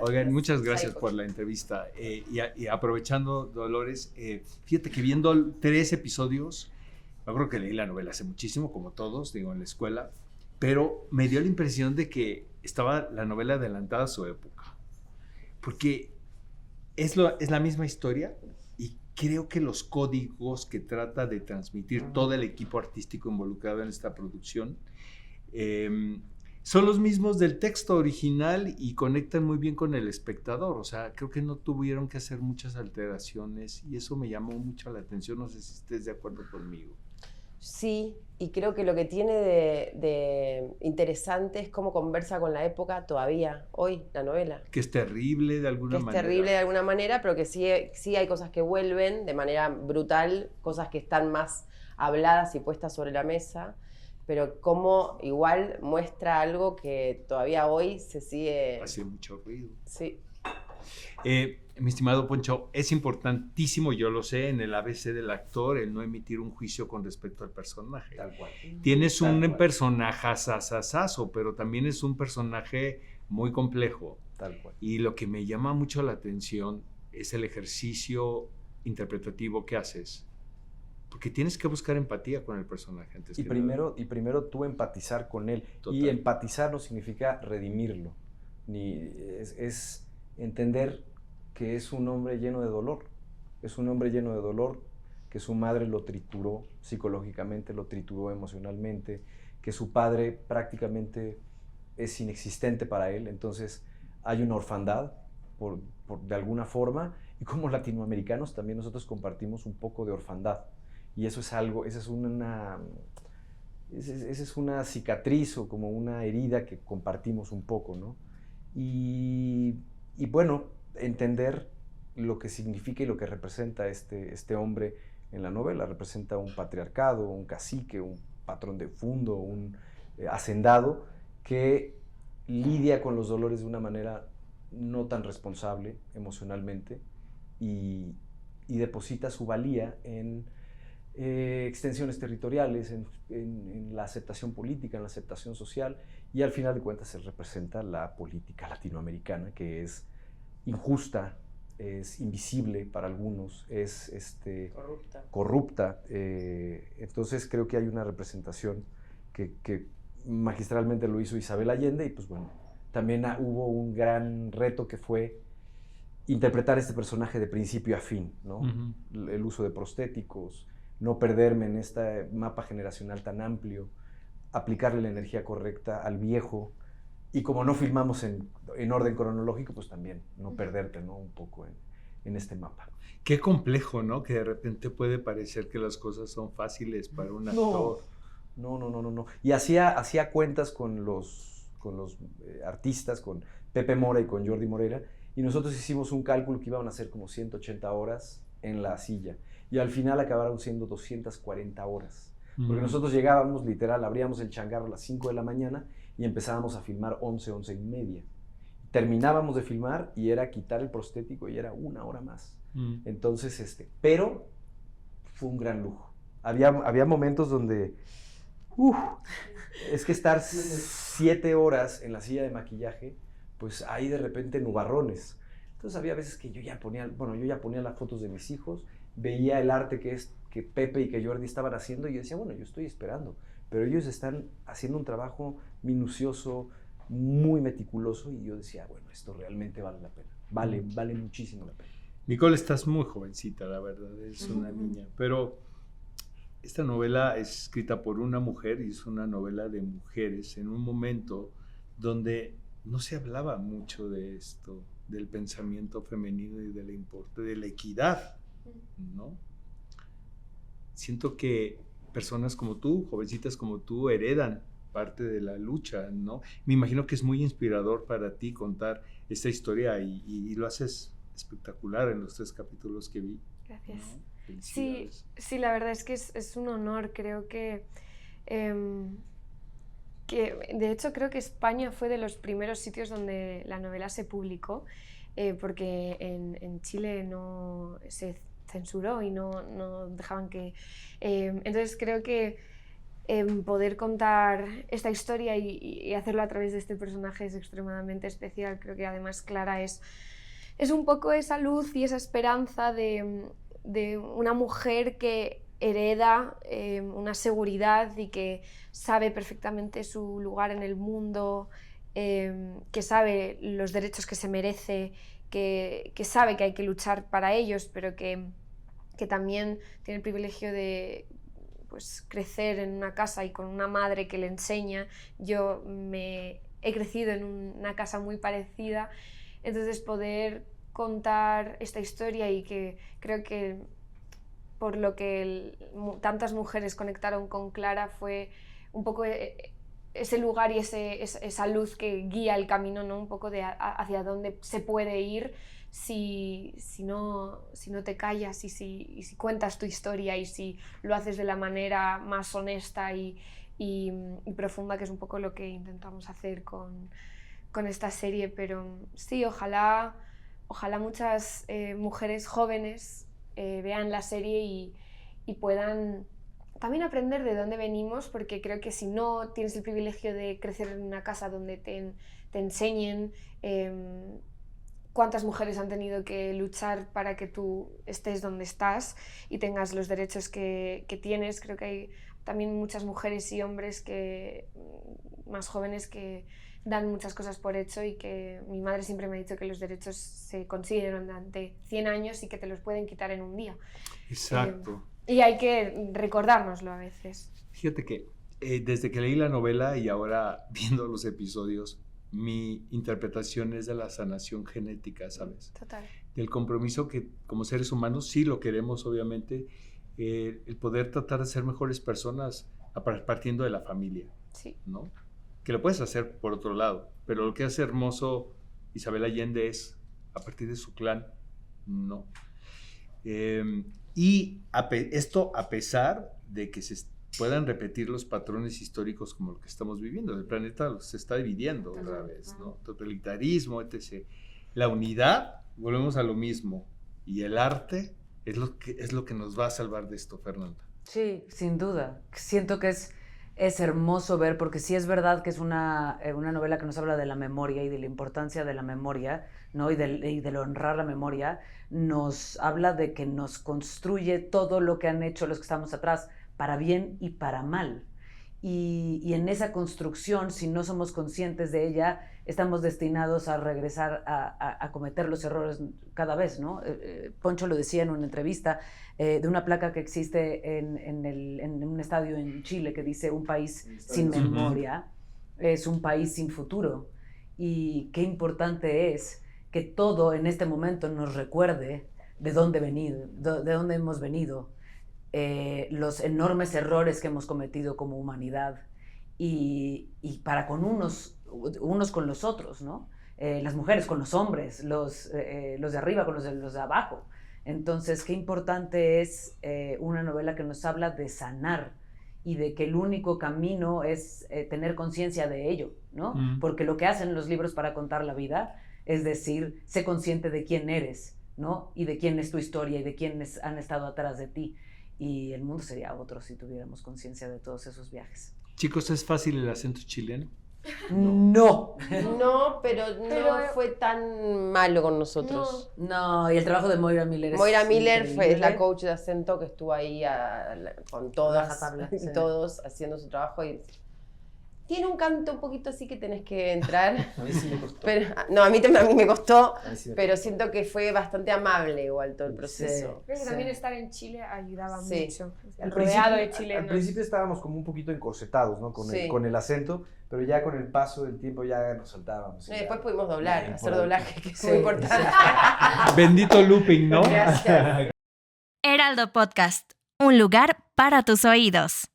Oigan, muchas gracias por la entrevista. Y aprovechando, Dolores, fíjate que viendo 3 episodios, yo creo que leí la novela hace muchísimo, como todos, digo, en la escuela, pero me dio la impresión de que estaba la novela adelantada a su época, porque es la misma historia y creo que los códigos que trata de transmitir todo el equipo artístico involucrado en esta producción son los mismos del texto original y conectan muy bien con el espectador. O sea, creo que no tuvieron que hacer muchas alteraciones y eso me llamó mucho la atención. No sé si estés de acuerdo conmigo. Sí, y creo que lo que tiene de interesante es cómo conversa con la época todavía, hoy, la novela. Que es terrible de alguna manera. Que es terrible de alguna manera, pero que sí hay cosas que vuelven de manera brutal, cosas que están más habladas y puestas sobre la mesa, pero cómo igual muestra algo que todavía hoy se sigue... Hace mucho ruido. Sí. Mi estimado Poncho, es importantísimo, yo lo sé, en el ABC del actor, el no emitir un juicio con respecto al personaje. Tal cual. Tienes un personaje asasasazo, pero también es un personaje muy complejo. Tal cual. Y lo que me llama mucho la atención es el ejercicio interpretativo que haces. Porque tienes que buscar empatía con el personaje antes Y que primero tú empatizar con él. Total. Y empatizar no significa redimirlo. Es entender que es un hombre lleno de dolor. Es un hombre lleno de dolor, que su madre lo trituró psicológicamente, lo trituró emocionalmente, que su padre prácticamente es inexistente para él. Entonces hay una orfandad, de alguna forma, y como latinoamericanos también nosotros compartimos un poco de orfandad. Y eso es algo, esa es una cicatriz o como una herida que compartimos un poco, ¿no? Y bueno, entender lo que significa y lo que representa este hombre en la novela. Representa un patriarcado, un cacique, un patrón de fundo, un hacendado que lidia con los dolores de una manera no tan responsable emocionalmente y deposita su valía en extensiones territoriales, en la aceptación política, en la aceptación social, y al final de cuentas se representa la política latinoamericana, que es injusta, es invisible para algunos, es corrupta. Entonces creo que hay una representación que magistralmente lo hizo Isabel Allende, y pues bueno, también hubo un gran reto que fue interpretar este personaje de principio a fin, ¿no? Uh-huh. El uso de prostéticos, no perderme en este mapa generacional tan amplio, aplicarle la energía correcta al viejo, y como no filmamos en orden cronológico, pues también no perderte, ¿no? Un poco en este mapa. Qué complejo, ¿no? Que de repente puede parecer que las cosas son fáciles para un actor. No. Y hacía cuentas con los artistas, con Pepe Mora y con Jordi Morera, y nosotros hicimos un cálculo que iban a ser como 180 horas en la silla, y al final acabaron siendo 240 horas. Porque nosotros llegábamos, literal, abríamos el changarro a las 5 de la mañana y empezábamos a filmar 11 y media. Terminábamos de filmar y era quitar el prostético y era 1 hora más. Entonces, pero fue un gran lujo. Había momentos donde, es que estar 7 horas en la silla de maquillaje, pues hay de repente nubarrones. Entonces había veces que yo ya ponía las fotos de mis hijos, veía el arte que Pepe y que Jordi estaban haciendo, y yo decía, bueno, yo estoy esperando, pero ellos están haciendo un trabajo minucioso, muy meticuloso, y yo decía, bueno, esto realmente vale la pena, vale muchísimo la pena. Nicole, estás muy jovencita, la verdad, es una niña, pero esta novela es escrita por una mujer y es una novela de mujeres en un momento donde no se hablaba mucho de esto, del pensamiento femenino y de la equidad, ¿no? Siento que personas como tú, jovencitas como tú, heredan parte de la lucha, ¿no? Me imagino que es muy inspirador para ti contar esta historia y lo haces espectacular en los 3 capítulos que vi. Gracias. ¿No? Sí, la verdad es que es un honor. Creo que de hecho creo que España fue de los primeros sitios donde la novela se publicó, porque en Chile no se censuró y no dejaban que... entonces creo que poder contar esta historia y hacerlo a través de este personaje es extremadamente especial. Creo que además Clara es un poco esa luz y esa esperanza de una mujer que hereda una seguridad y que sabe perfectamente su lugar en el mundo, que sabe los derechos que se merece, que sabe que hay que luchar para ellos, pero que también tiene el privilegio de pues, crecer en una casa y con una madre que le enseña. Yo he crecido en una casa muy parecida, entonces poder contar esta historia y que creo que por lo que tantas mujeres conectaron con Clara fue un poco ese lugar y esa luz que guía el camino, ¿no? Un poco hacia dónde se puede ir si no te callas y si cuentas tu historia y si lo haces de la manera más honesta y profunda, que es un poco lo que intentamos hacer con esta serie. Pero sí, ojalá muchas mujeres jóvenes vean la serie y puedan también aprender de dónde venimos, porque creo que si no tienes el privilegio de crecer en una casa donde te enseñen cuántas mujeres han tenido que luchar para que tú estés donde estás y tengas los derechos que tienes, creo que hay también muchas mujeres y hombres más jóvenes que dan muchas cosas por hecho, y que mi madre siempre me ha dicho que los derechos se consiguen durante 100 años y que te los pueden quitar en un día. Exacto. Y hay que recordárnoslo a veces. Fíjate que desde que leí la novela y ahora viendo los episodios, mi interpretación es de la sanación genética, ¿sabes? Total. Del compromiso que como seres humanos sí lo queremos, obviamente, el poder tratar de ser mejores personas partiendo de la familia, Sí. ¿no? Que lo puedes hacer por otro lado, pero lo que hace hermoso Isabel Allende es a partir de su clan, ¿no? Y esto a pesar de que se puedan repetir los patrones históricos como lo que estamos viviendo. El planeta se está dividiendo otra vez, ¿no? Totalitarismo, etc. La unidad, volvemos a lo mismo. Y el arte es lo que nos va a salvar de esto, Fernanda. Sí, sin duda. Siento que es hermoso ver, porque sí es verdad que es una novela que nos habla de la memoria y de la importancia de la memoria, ¿no? Y del honrar la memoria. Nos habla de que nos construye todo lo que han hecho los que estamos atrás, para bien y para mal. Y en esa construcción, si no somos conscientes de ella, estamos destinados a regresar a cometer los errores cada vez, ¿no? Poncho lo decía en una entrevista de una placa que existe en un estadio en Chile que dice: un país sin memoria es un país sin futuro. Y qué importante es que todo en este momento nos recuerde de dónde hemos venido, los enormes errores que hemos cometido como humanidad y para con unos con los otros, ¿no? Las mujeres con los hombres, los de arriba con los de abajo. Entonces, qué importante es una novela que nos habla de sanar y de que el único camino es tener conciencia de ello, ¿no? Porque lo que hacen los libros para contar la vida es decir, sé consciente de quién eres, ¿no? Y de quién es tu historia y de quiénes han estado atrás de ti. Y el mundo sería otro si tuviéramos conciencia de todos esos viajes. Chicos, ¿es fácil el acento chileno? No. No, pero no fue tan malo con nosotros. No, y el trabajo de Moira Miller Moira Miller es la coach de acento que estuvo ahí con todas y sí. todos haciendo su trabajo, y tiene un canto un poquito así que tenés que entrar. A mí sí me costó. Pero, no, a mí me costó, A mí sí me pero costó. siento que fue bastante amable igual todo el proceso. Creo que también estar en Chile ayudaba Sí. mucho. Al Rodeado de principio- chilenos. Al principio estábamos como un poquito encorsetados, ¿no? Sí. Con el acento, pero ya con el paso del tiempo ya nos soltábamos. Y después pudimos doblar, Ya, hacer por- doblaje, que es Sí, muy importante. Bendito looping, ¿no? Gracias. Heraldo Podcast, un lugar para tus oídos.